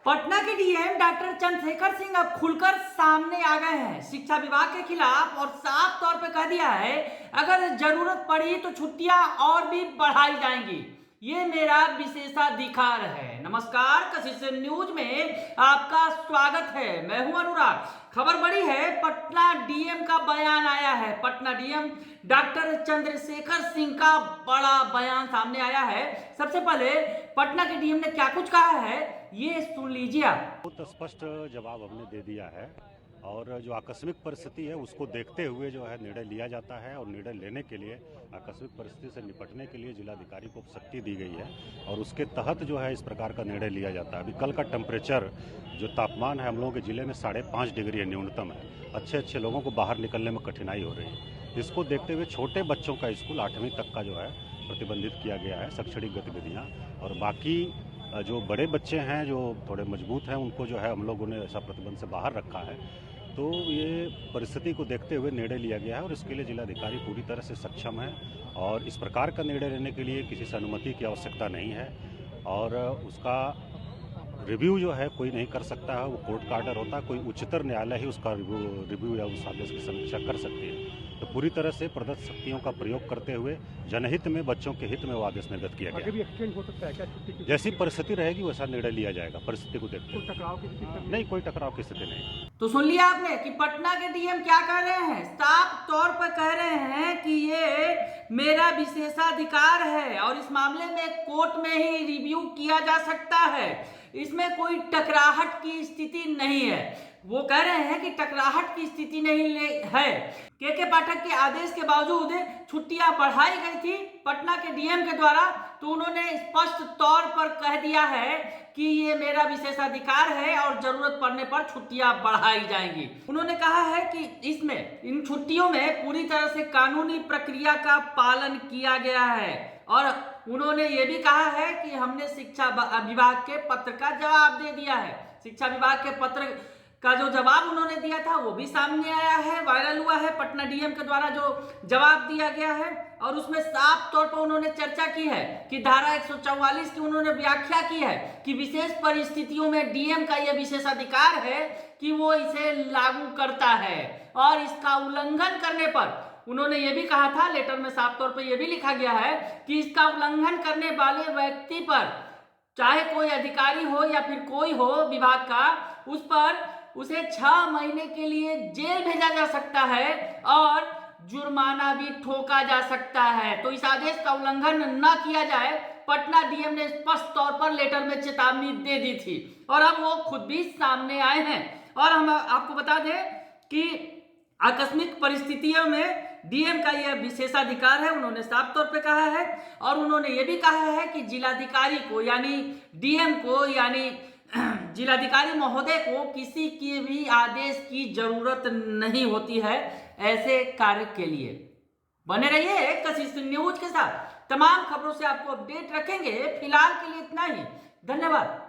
पटना के DM doctor Chandrashekhar Singh अब खुलकर सामने आ गए हैं शिक्षा विभाग के खिलाफ और साफ तौर पे कह दिया है अगर जरूरत पड़ी तो छुट्टियां और भी बढ़ाई जाएंगी। ये मेरा विशेषाधिकार है। नमस्कार, कशिश न्यूज में आपका स्वागत है। मैं हूं अनुराग। खबर बड़ी है, पटना डीएम का बयान आया है। पटना डीएम डॉक्टर चंद्रशेखर सिंह का बड़ा बयान सामने आया है। सबसे पहले पटना के डीएम ने क्या कुछ कहा है ये सुन लीजिए आप। बहुत स्पष्ट जवाब हमने दे दिया है और जो आकस्मिक परिस्थिति है उसको देखते हुए जो है निर्णय लिया जाता है और निर्णय लेने के लिए आकस्मिक परिस्थिति से निपटने के लिए जिलाधिकारी को शक्ति दी गई है और उसके तहत जो है इस प्रकार का निर्णय लिया जाता है। अभी कल का टेम्परेचर जो तापमान है हम लोगों के जिले में 5.5 डिग्री है, न्यूनतम है। अच्छे लोगों को बाहर निकलने में कठिनाई हो रही है। इसको देखते हुए छोटे बच्चों का स्कूल 8वीं तक का जो है प्रतिबंधित किया गया है, शैक्षणिक गतिविधियाँ, और बाकी जो बड़े बच्चे हैं जो थोड़े मजबूत हैं उनको जो है हम लोगों ने ऐसा प्रतिबंध से बाहर रखा है। तो ये परिस्थिति को देखते हुए निर्णय लिया गया है और इसके लिए जिलाधिकारी पूरी तरह से सक्षम है और इस प्रकार का निर्णय लेने के लिए किसी से अनुमति की आवश्यकता नहीं है और उसका रिव्यू जो है कोई नहीं कर सकता है। वो कोर्ट का ऑर्डर होता है, कोई उच्चतर न्यायालय ही उसका रिव्यू या उस आदेश की समीक्षा कर सकती है। तो पूरी तरह से प्रदत्त शक्तियों का प्रयोग करते हुए जनहित में, बच्चों के हित में वो आदेश निर्गत किया गया। आगे भी एक्सटेंड हो सकता है क्या छुट्टी की? जैसी परिस्थिति रहेगी वैसा निर्णय लिया जाएगा, परिस्थिति को देखते कोई टकराव की स्थिति हुए। नहीं, कोई टकराव की स्थिति नहीं। तो सुन लिया आपने कि पटना के डीएम क्या कह रहे हैं। साफ तौर पर कह रहे हैं कि ये मेरा विशेषाधिकार है और इस मामले में कोर्ट में ही रिव्यू किया जा सकता है। इसमें कोई टकराहट की स्थिति नहीं है। वो कह रहे हैं कि टकराहट की स्थिति नहीं है। के पाठक के आदेश के बावजूद छुट्टियां बढ़ाई गई थी पटना के डीएम के द्वारा, तो उन्होंने स्पष्ट तौर पर कह दिया है कि ये मेरा विशेषाधिकार है और जरूरत पड़ने पर छुट्टियां बढ़ाई जाएंगी। उन्होंने कहा है कि इसमें इन छुट्टियों में पूरी तरह से कानूनी प्रक्रिया का पालन किया गया है और उन्होंने ये भी कहा है कि हमने शिक्षा विभाग के पत्र का जवाब दे दिया है। शिक्षा विभाग के पत्र का जो जवाब उन्होंने दिया था वो भी सामने आया है, वायरल हुआ है। पटना डीएम के द्वारा जो जवाब दिया गया है और उसमें साफ तौर पर उन्होंने चर्चा की है कि धारा 144 की उन्होंने व्याख्या की है कि विशेष परिस्थितियों में डीएम का यह विशेषाधिकार है कि वो इसे लागू करता है और इसका उल्लंघन करने पर उन्होंने ये भी कहा था, लेटर में साफ तौर पर यह भी लिखा गया है कि इसका उल्लंघन करने वाले व्यक्ति पर, चाहे कोई अधिकारी हो या फिर कोई हो विभाग का, उस पर उसे 6 महीने के लिए जेल भेजा जा सकता है और जुर्माना भी ठोका जा सकता है। तो इस आदेश का उल्लंघन न किया जाए, पटना डीएम ने स्पष्ट तौर पर लेटर में चेतावनी दे दी थी और अब वो खुद भी सामने आए हैं। और हम आपको बता दें कि आकस्मिक परिस्थितियों में डीएम का यह विशेषाधिकार है, उन्होंने साफ तौर पे कहा है और उन्होंने ये भी कहा है कि जिलाधिकारी को यानी डीएम को यानी जिलाधिकारी महोदय को किसी के भी आदेश की जरूरत नहीं होती है ऐसे कार्य के लिए। बने रहिए कशिश न्यूज के साथ, तमाम खबरों से आपको अपडेट रखेंगे। फिलहाल के लिए इतना ही, धन्यवाद।